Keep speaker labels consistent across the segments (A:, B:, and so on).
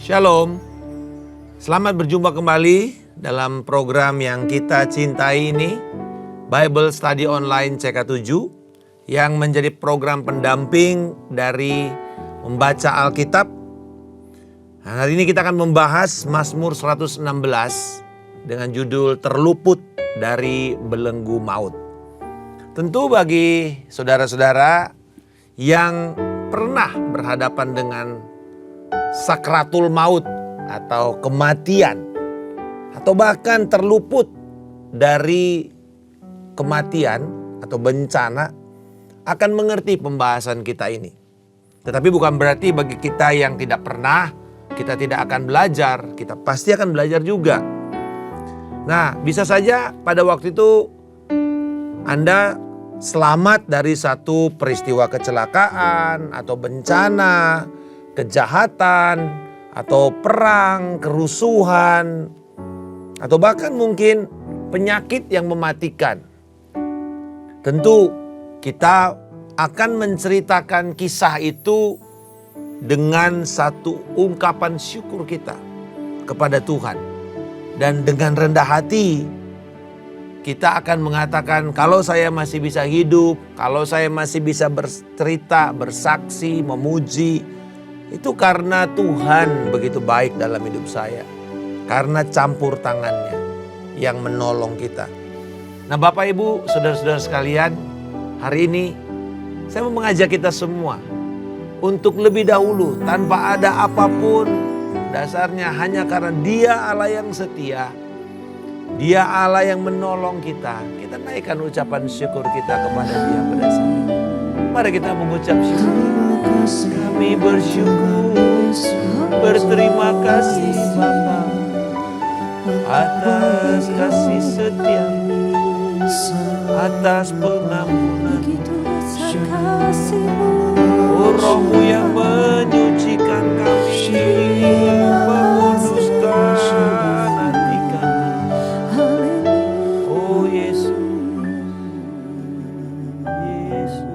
A: Shalom, selamat berjumpa kembali dalam program yang kita cintai ini, Bible Study Online CK7, yang menjadi program pendamping dari membaca Alkitab. Nah, hari ini kita akan membahas Mazmur 116 dengan judul Terluput dari Belenggu Maut. Tentu bagi saudara-saudara yang pernah berhadapan dengan sakratul maut atau kematian, atau bahkan terluput dari kematian atau bencana, akan mengerti pembahasan kita ini. Tetapi bukan berarti bagi kita yang tidak pernah, kita tidak akan belajar. Kita pasti akan belajar juga. Nah, bisa saja pada waktu itu Anda selamat dari satu peristiwa kecelakaan atau bencana, kejahatan, atau perang, kerusuhan, atau bahkan mungkin penyakit yang mematikan. Tentu kita akan menceritakan kisah itu dengan satu ungkapan syukur kita kepada Tuhan. Dan dengan rendah hati kita akan mengatakan, kalau saya masih bisa hidup, kalau saya masih bisa bercerita, bersaksi, memuji, itu karena Tuhan begitu baik dalam hidup saya. Karena campur tangannya yang menolong kita. Nah, Bapak Ibu, saudara-saudara sekalian, hari ini saya mau mengajak kita semua untuk lebih dahulu tanpa ada apapun, dasarnya hanya karena Dia Allah yang setia, Dia Allah yang menolong kita. Kita naikkan ucapan syukur kita kepada Dia pada saat ini. Mari kita mengucap syukur. Kami bersyukur, berterima kasih Bapa atas kasih setia, atas pengampunan. Oh, Roh-Mu yang menyucikan kami, menguduskan hati kami. Oh Yesus, Yesus.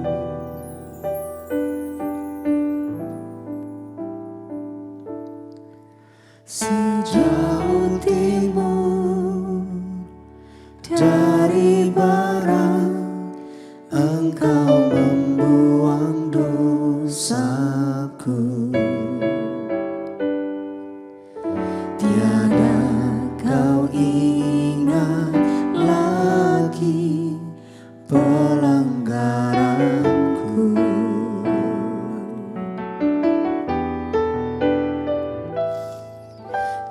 B: Sejauh timur dari barat, Engkau membuang dosaku. Tiada Kau ingat lagi pelanggaranku.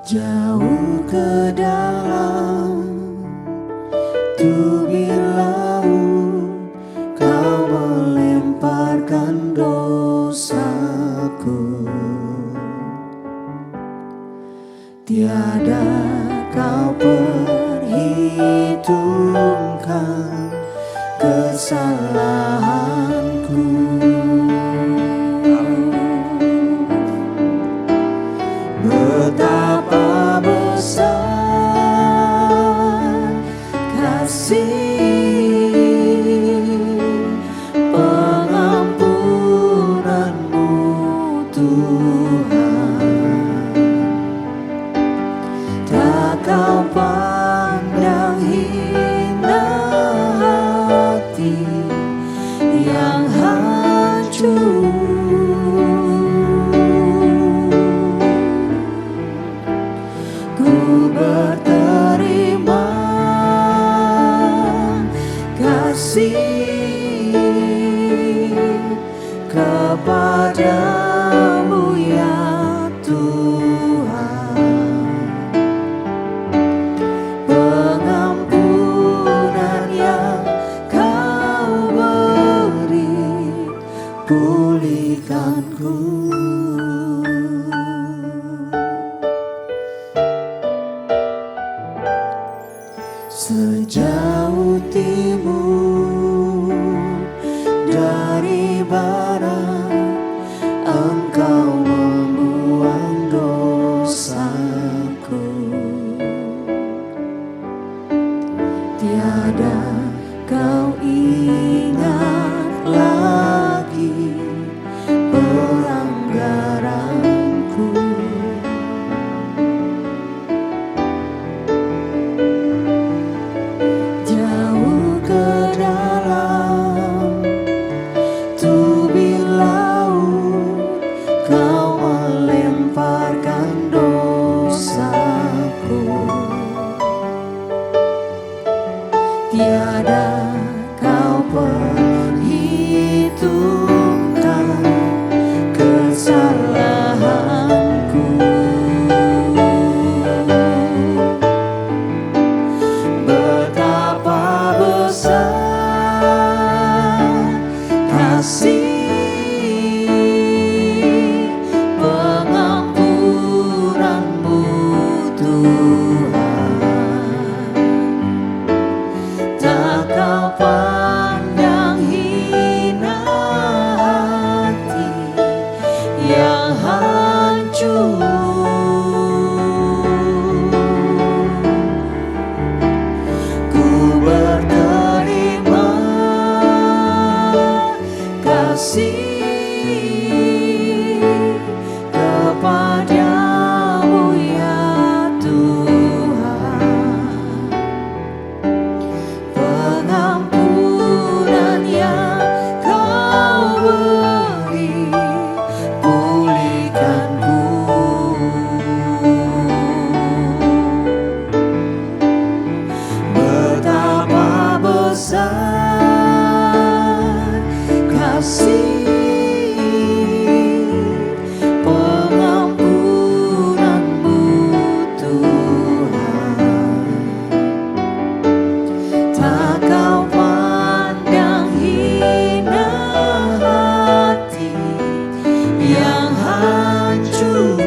B: Jauh ke dalam tubir laut, Kau melemparkan dosaku. Tiada Kau perhitungkan kesalahanku. Betapa besar kasih pengampunan-Mu, Tuhan. Tak Kau pandang hina hati yang hancur. Ku berterima kasih kepada-Mu Ku berterima kasih kepadamu ya Tuhan, pengampunan yang Kau beri pulihkanku. Betapa besar kasih pengampunanmu Tuhan, tak Kau pandang hina hati yang hancur.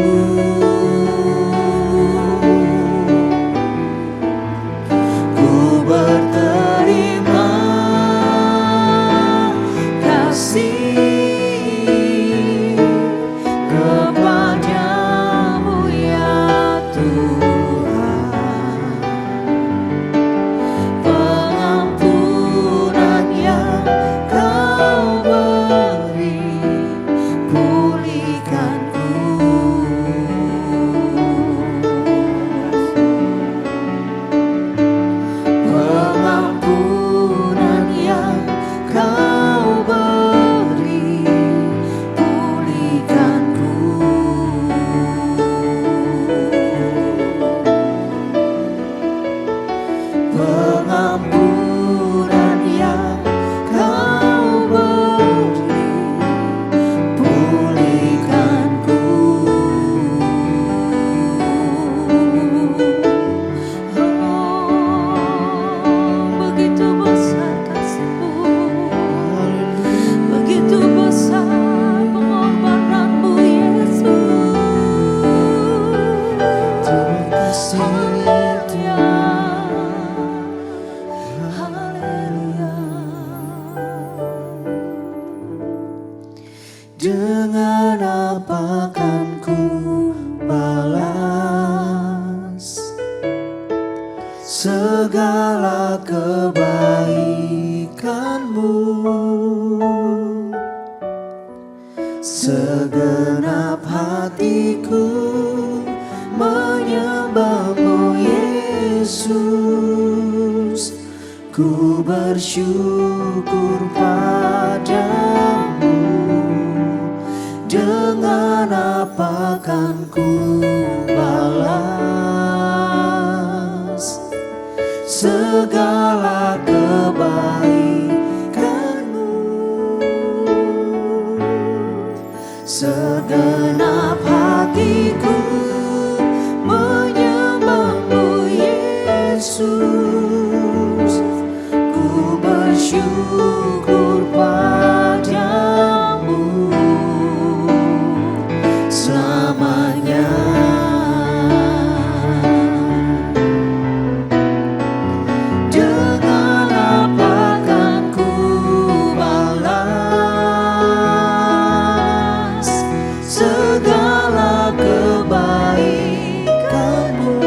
B: Ku berterima kasih kepadamu ya Tuhan, pengampunan yang Kau beri pulihkanku. Pengampunan yang Kau beri pulihkanku. Pengampunan yang Kau beri pulihkanku. Begitu besar kasih-Mu, begitu besar pengorbananmu Yesus. Terima kasih Haleluya. Dengan apa kan ku balas segala kebaikan-Mu? Segenap hatiku menyembah-Mu Yesus. Ku bersyukur padamu. Dengan apa kan ku balas segala kebaikan-Mu? Segenap hatiku menyembah-Mu Yesus. Ku bersyukur padamu selamanya. Dengan apa kan ku balas segala kebaikan-Mu?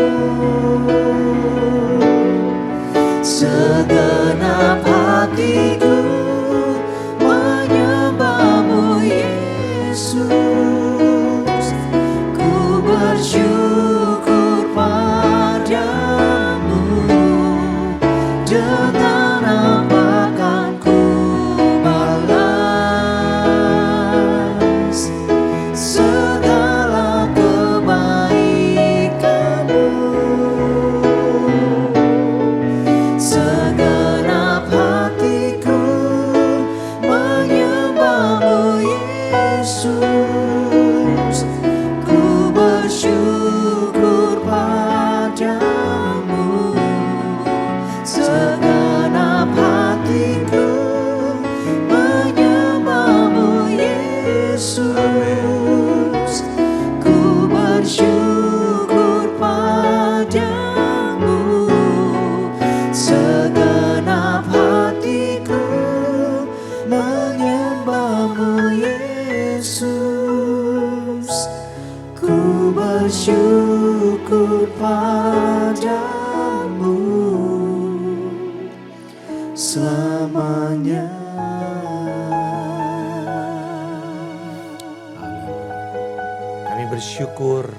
A: bersyukur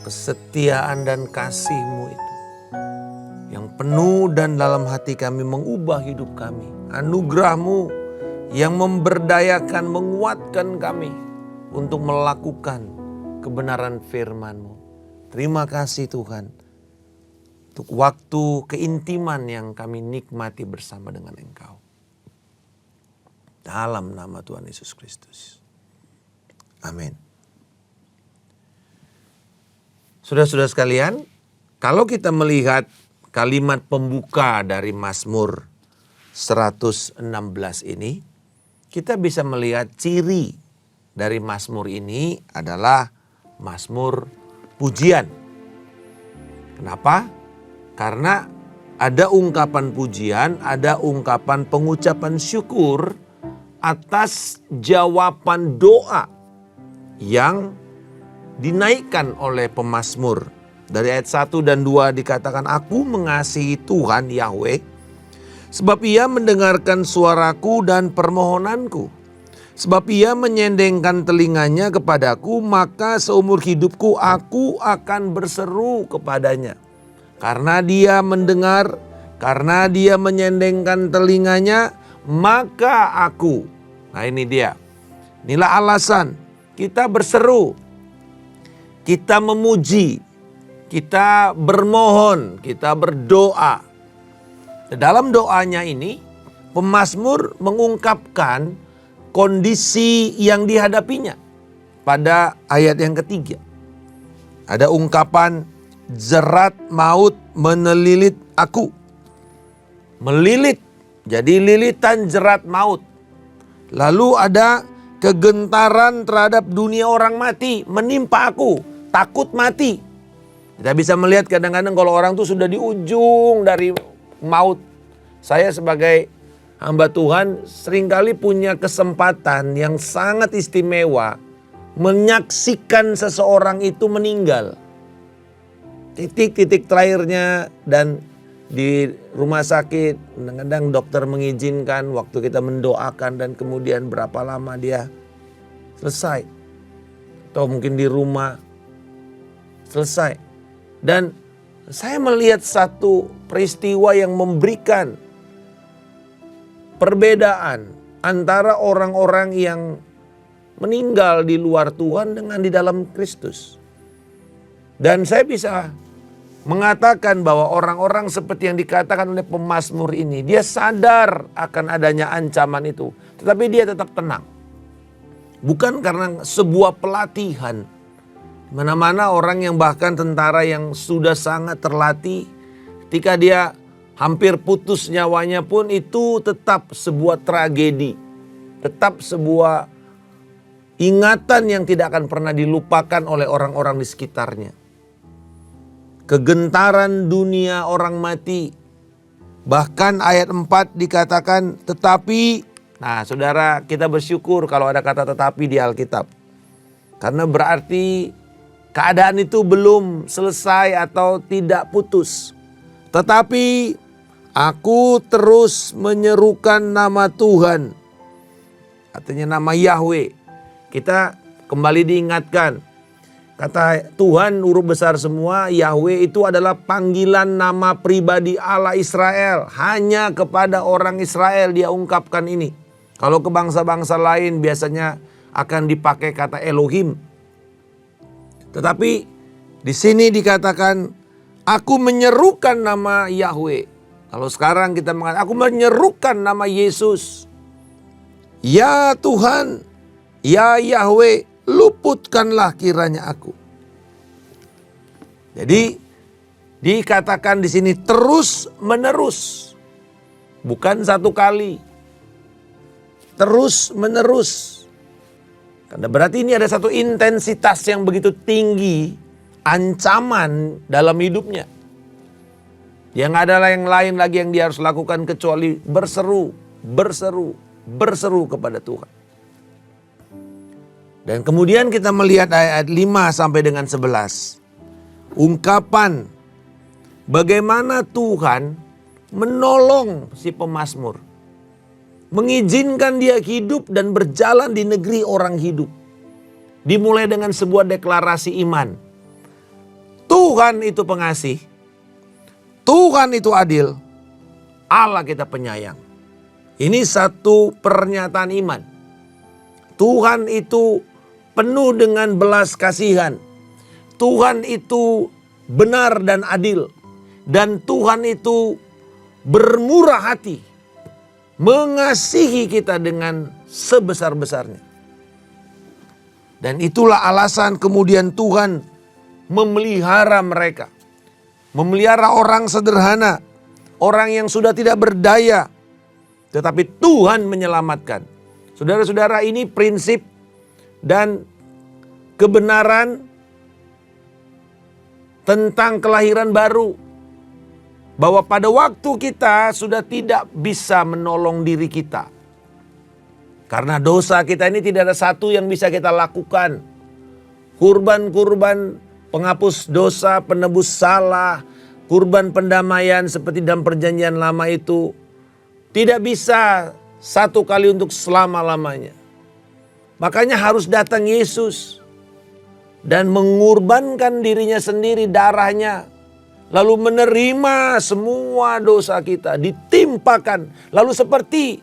A: kesetiaan dan kasih-Mu itu yang penuh dan dalam hati kami mengubah hidup kami. Anugerah-Mu yang memberdayakan, menguatkan kami untuk melakukan kebenaran firman-Mu. Terima kasih Tuhan untuk waktu keintiman yang kami nikmati bersama dengan Engkau. Dalam nama Tuhan Yesus Kristus. Amin. Saudara-saudara sekalian, kalau kita melihat kalimat pembuka dari Mazmur 116 ini, kita bisa melihat ciri dari Mazmur ini adalah Mazmur pujian. Kenapa? Karena ada ungkapan pujian, ada ungkapan pengucapan syukur atas jawaban doa yang dinaikkan oleh pemazmur. Dari ayat 1 dan 2 dikatakan, aku mengasihi Tuhan Yahweh, sebab ia mendengarkan suaraku dan permohonanku. Sebab ia menyendengkan telinganya kepadaku, maka seumur hidupku aku akan berseru kepadanya. Karena dia mendengar, karena dia menyendengkan telinganya, maka aku. Nah ini dia. Inilah alasan kita berseru, kita memuji, kita bermohon, kita berdoa. Dalam doanya ini, pemazmur mengungkapkan kondisi yang dihadapinya. Pada ayat yang ketiga, ada ungkapan jerat maut menelilit aku. Melilit, jadi lilitan jerat maut. Lalu ada kegentaran terhadap dunia orang mati menimpa aku, takut mati. Kita bisa melihat kadang-kadang kalau orang tuh sudah di ujung dari maut. Saya sebagai hamba Tuhan seringkali punya kesempatan yang sangat istimewa menyaksikan seseorang itu meninggal. Titik-titik terakhirnya dan di rumah sakit kadang-kadang dokter mengizinkan waktu kita mendoakan dan kemudian berapa lama dia selesai. Atau mungkin di rumah selesai. Dan saya melihat satu peristiwa yang memberikan perbedaan antara orang-orang yang meninggal di luar Tuhan dengan di dalam Kristus. Dan saya bisa mengatakan bahwa orang-orang seperti yang dikatakan oleh pemazmur ini, dia sadar akan adanya ancaman itu, tetapi dia tetap tenang. Bukan karena sebuah pelatihan. Mana-mana orang yang bahkan tentara yang sudah sangat terlatih, ketika dia hampir putus nyawanya pun itu tetap sebuah tragedi. Tetap sebuah ingatan yang tidak akan pernah dilupakan oleh orang-orang di sekitarnya. Kegentaran dunia orang mati. Bahkan ayat 4 dikatakan tetapi. Nah saudara, kita bersyukur kalau ada kata tetapi di Alkitab. Karena berarti keadaan itu belum selesai atau tidak putus. Tetapi aku terus menyerukan nama Tuhan. Artinya nama Yahweh. Kita kembali diingatkan. Kata Tuhan huruf besar semua, Yahweh itu adalah panggilan nama pribadi Allah Israel. Hanya kepada orang Israel dia ungkapkan ini. Kalau ke bangsa-bangsa lain biasanya akan dipakai kata Elohim. Tetapi di sini dikatakan, aku menyerukan nama Yahweh. Kalau sekarang kita mengatakan, aku menyerukan nama Yesus. Ya Tuhan, ya Yahweh, luputkanlah kiranya aku. Jadi dikatakan di sini terus menerus. Bukan satu kali. Terus menerus. Karena berarti ini ada satu intensitas yang begitu tinggi, ancaman dalam hidupnya. Yang ada yang lain lagi yang dia harus lakukan kecuali berseru, berseru, berseru kepada Tuhan. Dan kemudian kita melihat ayat 5 sampai dengan 11. Ungkapan bagaimana Tuhan menolong si pemazmur. Mengizinkan dia hidup dan berjalan di negeri orang hidup. dimulai dengan sebuah deklarasi iman. Tuhan itu pengasih, Tuhan itu adil, Allah kita penyayang. Ini satu pernyataan iman. Tuhan itu penuh dengan belas kasihan. Tuhan itu benar dan adil. Dan Tuhan itu bermurah hati, mengasihi kita dengan sebesar-besarnya. Dan itulah alasan kemudian Tuhan memelihara mereka. Memelihara orang sederhana, orang yang sudah tidak berdaya, tetapi Tuhan menyelamatkan. Saudara-saudara, ini prinsip dan kebenaran tentang kelahiran baru. Bahwa pada waktu kita sudah tidak bisa menolong diri kita. Karena dosa kita ini tidak ada satu yang bisa kita lakukan. Kurban-kurban penghapus dosa, penebus salah, kurban pendamaian seperti dalam perjanjian lama itu tidak bisa satu kali untuk selama-lamanya. Makanya harus datang Yesus dan mengorbankan dirinya sendiri, darahnya, lalu menerima semua dosa kita, ditimpakan. Lalu seperti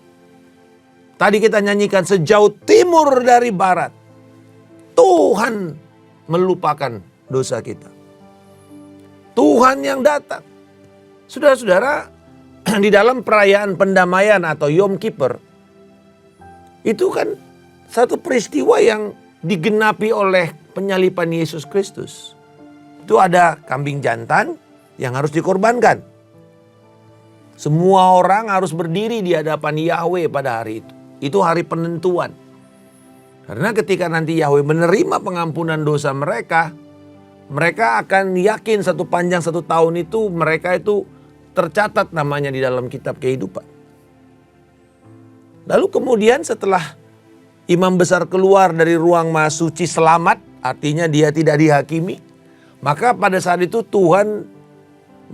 A: tadi kita nyanyikan, sejauh timur dari barat, Tuhan melupakan dosa kita. Tuhan yang datang. Saudara-saudara, di dalam perayaan pendamaian atau Yom Kippur, itu kan satu peristiwa yang digenapi oleh penyalipan Yesus Kristus. Itu ada kambing jantan yang harus dikorbankan. Semua orang harus berdiri di hadapan Yahweh pada hari itu. Itu hari penentuan. Karena ketika nanti Yahweh menerima pengampunan dosa mereka, mereka akan yakin sepanjang 1 tahun itu mereka itu tercatat namanya di dalam kitab kehidupan. Lalu kemudian setelah imam besar keluar dari ruang maha suci selamat, artinya dia tidak dihakimi, maka pada saat itu Tuhan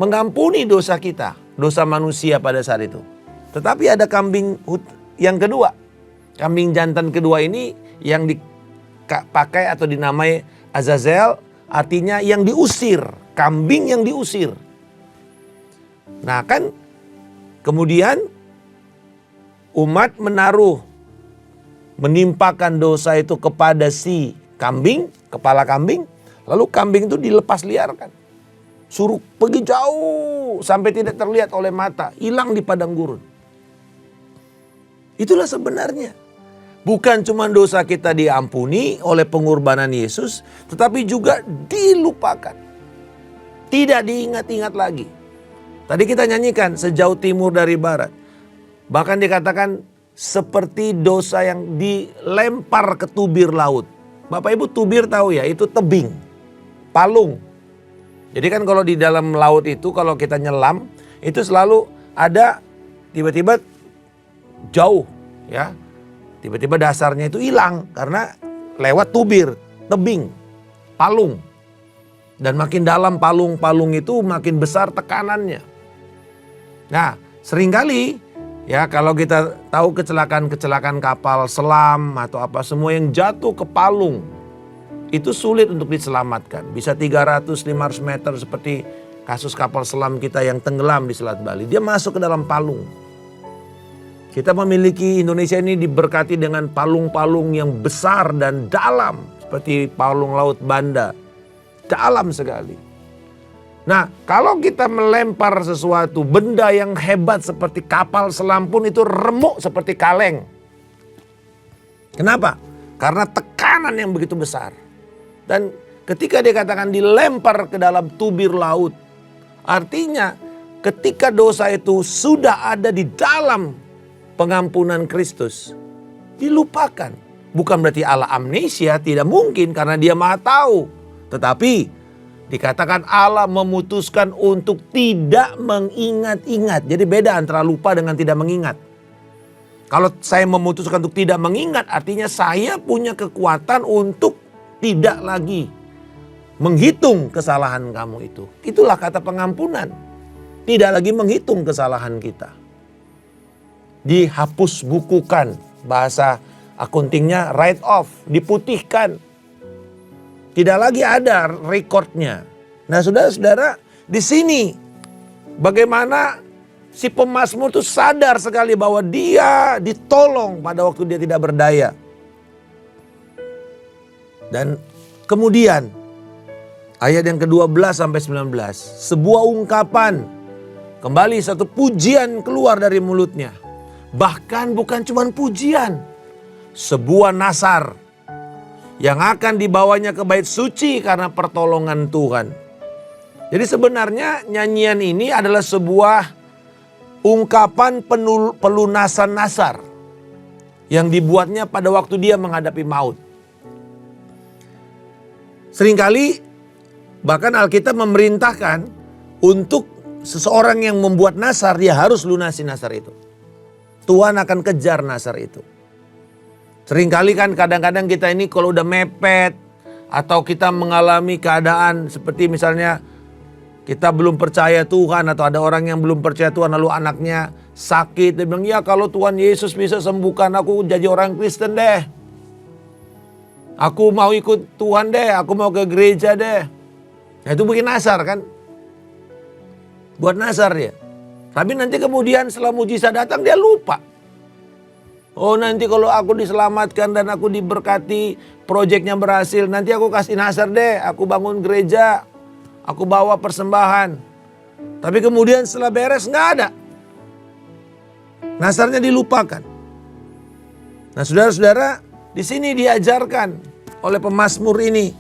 A: mengampuni dosa kita, dosa manusia pada saat itu. Tetapi ada kambing yang kedua. Kambing jantan kedua ini yang dipakai atau dinamai Azazel, artinya yang diusir, kambing yang diusir. Nah kan kemudian umat menimpakan dosa itu kepada si kambing, kepala kambing. Lalu kambing itu dilepas liarkan. Suruh pergi jauh sampai tidak terlihat oleh mata, hilang di padang gurun. Itulah sebenarnya. Bukan cuma dosa kita diampuni oleh pengorbanan Yesus, tetapi juga dilupakan. Tidak diingat-ingat lagi. Tadi kita nyanyikan sejauh timur dari barat. Bahkan dikatakan seperti dosa yang dilempar ke tubir laut. Bapak Ibu, tubir tahu ya, itu tebing, palung. Jadi kan kalau di dalam laut itu kalau kita nyelam, itu selalu ada tiba-tiba jauh ya. Tiba-tiba dasarnya itu hilang karena lewat tubir, tebing, palung. Dan makin dalam palung-palung itu makin besar tekanannya. Nah, seringkali ya kalau kita tahu kecelakaan-kecelakaan kapal selam atau apa semua yang jatuh ke palung, itu sulit untuk diselamatkan. Bisa 300-500 meter seperti kasus kapal selam kita yang tenggelam di Selat Bali. Dia masuk ke dalam palung. Kita memiliki Indonesia ini diberkati dengan palung-palung yang besar dan dalam. Seperti palung Laut Banda. Dalam sekali. Nah, kalau kita melempar sesuatu, benda yang hebat seperti kapal selam pun itu remuk seperti kaleng. Kenapa? Karena tekanan yang begitu besar. Dan ketika dikatakan dilempar ke dalam tubir laut, artinya ketika dosa itu sudah ada di dalam pengampunan Kristus, dilupakan. Bukan berarti Allah amnesia, tidak mungkin karena dia maha tahu. Tetapi dikatakan Allah memutuskan untuk tidak mengingat-ingat. Jadi beda antara lupa dengan tidak mengingat. Kalau saya memutuskan untuk tidak mengingat, artinya saya punya kekuatan untuk tidak lagi menghitung kesalahan kamu itu. Itulah kata pengampunan. Tidak lagi menghitung kesalahan kita. Dihapus bukukan, bahasa akuntingnya write off, diputihkan. Tidak lagi ada rekodnya. Nah saudara-saudara, di sini bagaimana si pemazmur itu sadar sekali bahwa dia ditolong pada waktu dia tidak berdaya. Dan kemudian ayat yang ke-12 sampai 19, sebuah ungkapan, kembali satu pujian keluar dari mulutnya. Bahkan bukan cuma pujian, sebuah nasar yang akan dibawanya ke bait suci karena pertolongan Tuhan. Jadi sebenarnya nyanyian ini adalah sebuah ungkapan pelunasan nasar yang dibuatnya pada waktu dia menghadapi maut. Seringkali bahkan Alkitab memerintahkan untuk seseorang yang membuat nasar, dia harus lunasi nasar itu. Tuhan akan kejar nasar itu. Seringkali kan kadang-kadang kita ini kalau udah mepet atau kita mengalami keadaan seperti misalnya kita belum percaya Tuhan atau ada orang yang belum percaya Tuhan lalu anaknya sakit. Dia bilang, ya kalau Tuhan Yesus bisa sembuhkan aku jadi orang Kristen deh. Aku mau ikut Tuhan deh, aku mau ke gereja deh. Nah itu bikin nasar kan. Buat nasar dia. Tapi nanti kemudian setelah mujizat datang dia lupa. Oh nanti kalau aku diselamatkan dan aku diberkati, proyeknya berhasil, nanti aku kasih nasar deh, aku bangun gereja, aku bawa persembahan. Tapi kemudian setelah beres nggak ada. Nasarnya dilupakan. Nah saudara-saudara, di sini diajarkan oleh pemazmur ini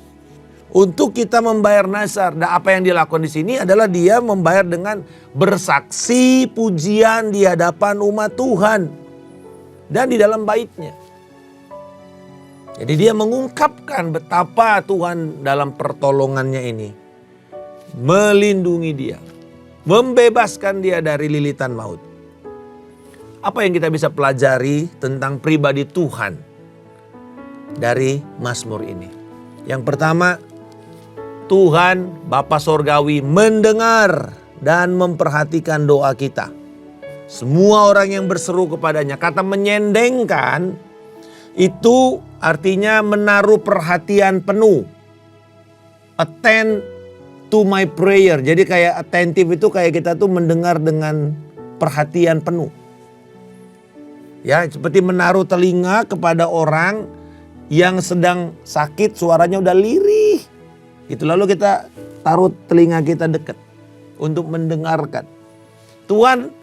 A: untuk kita membayar nasar. Dan apa yang dilakukan di sini adalah dia membayar dengan bersaksi pujian di hadapan umat Tuhan. Dan di dalam baitnya. Jadi dia mengungkapkan betapa Tuhan dalam pertolongannya ini melindungi dia, membebaskan dia dari lilitan maut. Apa yang kita bisa pelajari tentang pribadi Tuhan dari Mazmur ini? Yang pertama, Tuhan Bapa Sorgawi mendengar dan memperhatikan doa kita. Semua orang yang berseru kepadanya. Kata menyendengkan itu artinya menaruh perhatian penuh. Attend to my prayer. Jadi kayak attentive itu kayak kita tuh mendengar dengan perhatian penuh. Ya, seperti menaruh telinga kepada orang yang sedang sakit, suaranya udah lirih. Gitu, lalu kita taruh telinga kita dekat untuk mendengarkan. Tuhan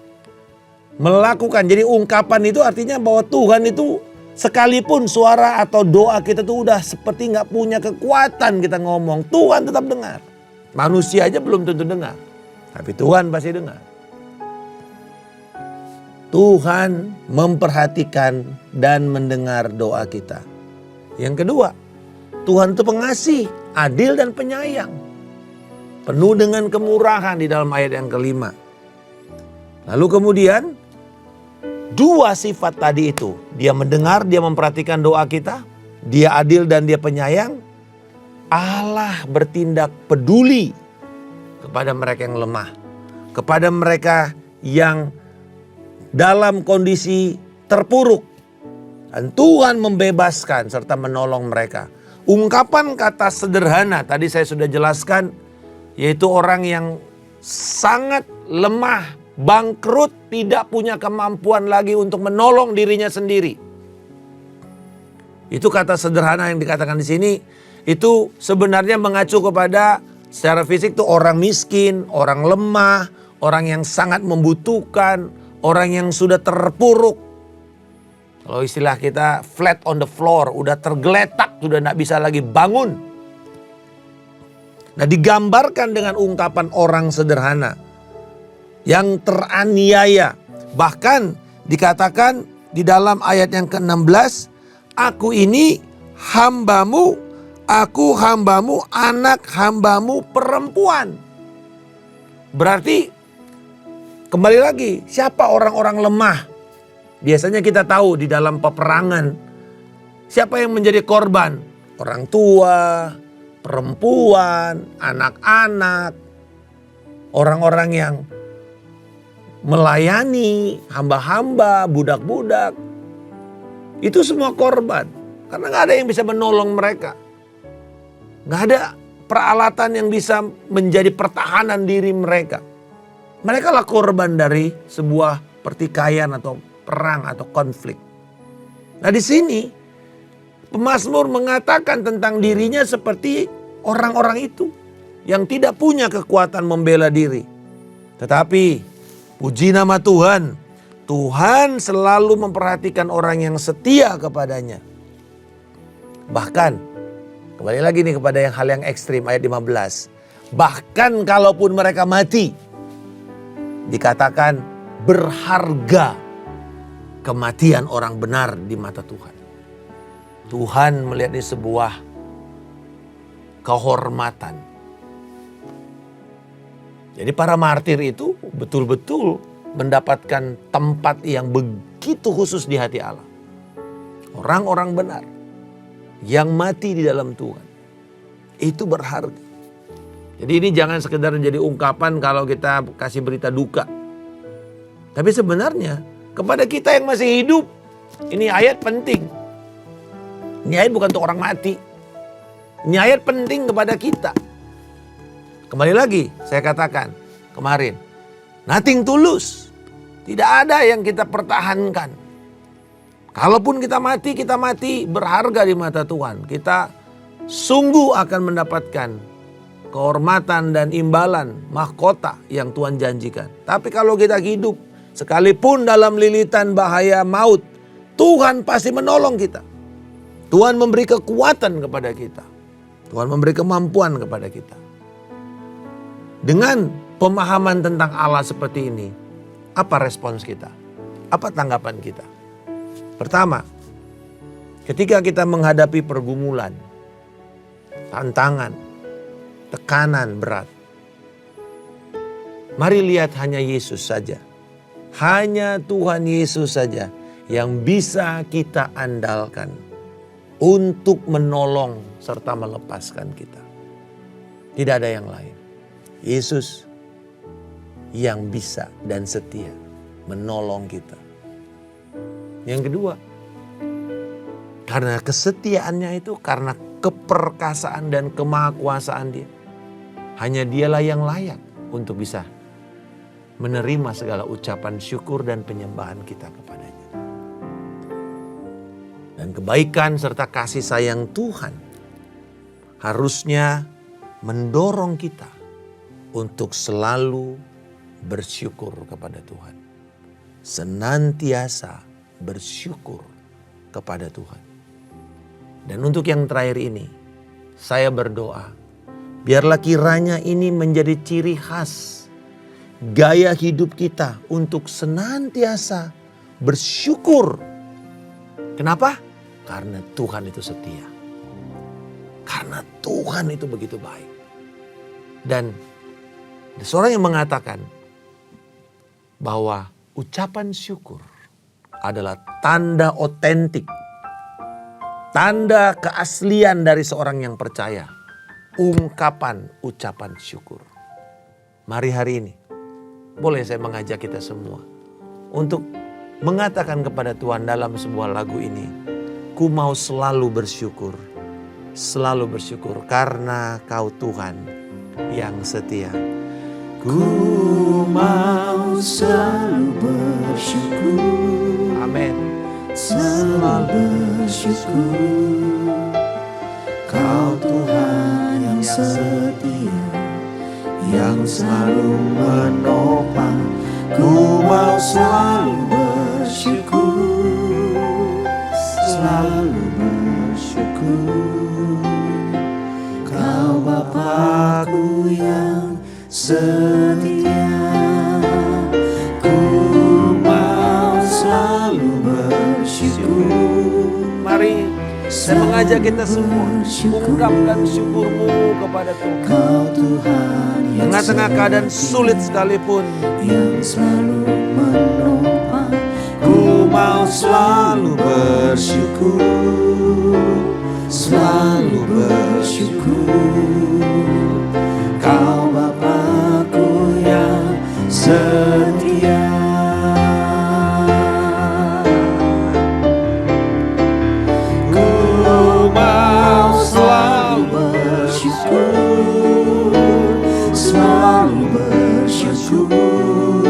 A: melakukan, jadi ungkapan itu artinya bahwa Tuhan itu sekalipun suara atau doa kita tuh udah seperti gak punya kekuatan kita ngomong, Tuhan tetap dengar. Manusia aja belum tentu dengar, tapi Tuhan pasti dengar. Tuhan memperhatikan dan mendengar doa kita. Yang kedua, Tuhan itu pengasih, adil dan penyayang. Penuh dengan kemurahan di dalam ayat yang kelima. Lalu kemudian dua sifat tadi itu, dia mendengar, dia memperhatikan doa kita, dia adil dan dia penyayang. Allah bertindak peduli kepada mereka yang lemah, kepada mereka yang dalam kondisi terpuruk. Dan Tuhan membebaskan serta menolong mereka. Ungkapan kata sederhana tadi saya sudah jelaskan, yaitu orang yang sangat lemah, bangkrut, tidak punya kemampuan lagi untuk menolong dirinya sendiri. Itu kata sederhana yang dikatakan di sini. Itu sebenarnya mengacu kepada secara fisik tuh orang miskin, orang lemah, orang yang sangat membutuhkan, orang yang sudah terpuruk. Kalau istilah kita flat on the floor, udah tergeletak, sudah tidak bisa lagi bangun. Nah digambarkan dengan ungkapan orang sederhana yang teraniaya. Bahkan dikatakan di dalam ayat yang ke-16, aku ini hambamu, aku hambamu, anak hambamu perempuan. Berarti kembali lagi, siapa orang-orang lemah? Biasanya kita tahu di dalam peperangan, siapa yang menjadi korban? Orang tua, perempuan, anak-anak, orang-orang yang melayani, hamba-hamba, budak-budak. Itu semua korban. Karena gak ada yang bisa menolong mereka. Nggak ada peralatan yang bisa menjadi pertahanan diri mereka. Mereka lah korban dari sebuah pertikaian atau perang atau konflik. Nah di sini pemazmur mengatakan tentang dirinya seperti orang-orang itu yang tidak punya kekuatan membela diri. Tetapi puji nama Tuhan, Tuhan selalu memperhatikan orang yang setia kepadanya. Bahkan kembali lagi nih kepada hal yang ekstrim ayat 15. Bahkan kalaupun mereka mati, dikatakan berharga kematian orang benar di mata Tuhan. Tuhan melihat ini sebuah kehormatan. Jadi para martir itu betul-betul mendapatkan tempat yang begitu khusus di hati Allah. Orang-orang benar yang mati di dalam Tuhan itu berharga. Jadi ini jangan sekedar menjadi ungkapan kalau kita kasih berita duka. Tapi sebenarnya kepada kita yang masih hidup, ini ayat penting. Ini ayat bukan untuk orang mati. Ini ayat penting kepada kita. Kembali lagi saya katakan kemarin, nothing tulus. Tidak ada yang kita pertahankan. Kalaupun kita mati berharga di mata Tuhan. Kita sungguh akan mendapatkan kehormatan dan imbalan mahkota yang Tuhan janjikan. Tapi kalau kita hidup sekalipun dalam lilitan bahaya maut, Tuhan pasti menolong kita. Tuhan memberi kekuatan kepada kita. Tuhan memberi kemampuan kepada kita. Dengan pemahaman tentang Allah seperti ini, apa respons kita? Apa tanggapan kita? Pertama, ketika kita menghadapi pergumulan, tantangan, tekanan berat, mari lihat hanya Yesus saja. Hanya Tuhan Yesus saja yang bisa kita andalkan untuk menolong serta melepaskan kita. Tidak ada yang lain. Yesus yang bisa dan setia menolong kita. Yang kedua, karena kesetiaannya itu, karena keperkasaan dan kemahakuasaan dia. Hanya dialah yang layak untuk bisa menerima segala ucapan syukur dan penyembahan kita kepadanya. Dan kebaikan serta kasih sayang Tuhan harusnya mendorong kita untuk selalu bersyukur kepada Tuhan. Senantiasa bersyukur kepada Tuhan. Dan untuk yang terakhir ini, saya berdoa, biarlah kiranya ini menjadi ciri khas gaya hidup kita untuk senantiasa bersyukur. Kenapa? Karena Tuhan itu setia. Karena Tuhan itu begitu baik. Dan seorang yang mengatakan bahwa ucapan syukur adalah tanda otentik, tanda keaslian dari seorang yang percaya. Ungkapan ucapan syukur. Mari hari ini, boleh saya mengajak kita semua untuk mengatakan kepada Tuhan dalam sebuah lagu ini, ku mau selalu bersyukur karena Kau Tuhan yang setia.
B: Ku mau selalu bersyukur.
A: Amin.
B: Selalu bersyukur. Kau Tuhan yang setia, yang selalu menopang. Ku mau selalu bersyukur. Selalu bersyukur. Kau Bapa-Ku yang setia, ku mau selalu bersyukur.
A: Mari saya mengajak kita semua ungkapkan syukurmu kepada Tuhan.
B: Kau Tuhan yang
A: Tengah-tengah keadaan sulit sekalipun,
B: yang selalu menopang.
A: ku mau selalu bersyukur.
B: Selalu bersyukur. Kau Bapa-Ku yang setia. Ku mau selalu bersyukur. bersyukur,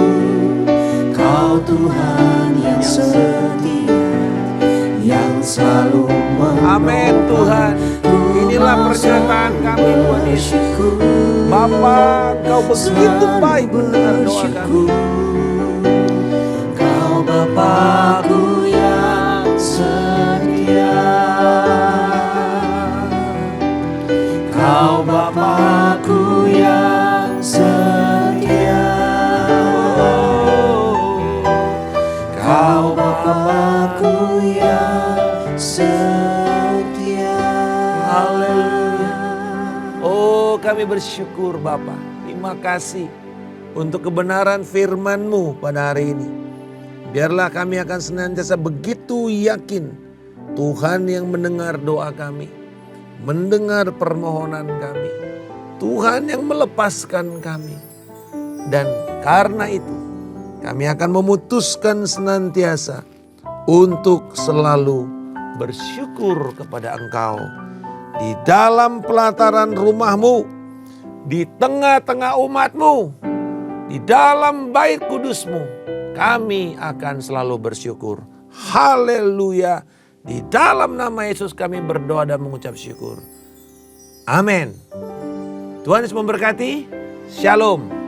B: Kau Tuhan yang setia, yang selalu menolong.
A: Amin Tuhan. Inilah pernyataan kami Tuhan Yesus. Bapa, Kau begitu baik mendengar doa kami.
B: Kau Bapakku yang setia, Kau Bapakku yang setia, Kau Bapakku yang setia.
A: Haleluya. Oh, kami bersyukur Bapa. Terima kasih untuk kebenaran firman-Mu pada hari ini. Biarlah kami akan senantiasa begitu yakin Tuhan yang mendengar doa kami, mendengar permohonan kami, Tuhan yang melepaskan kami. Dan karena itu kami akan memutuskan senantiasa untuk selalu bersyukur kepada Engkau. Di dalam pelataran rumah-Mu, di tengah-tengah umat-Mu, di dalam bait kudus-Mu, kami akan selalu bersyukur. Haleluya. Di dalam nama Yesus kami berdoa dan mengucap syukur. Amin. Tuhan Yesus memberkati. Shalom.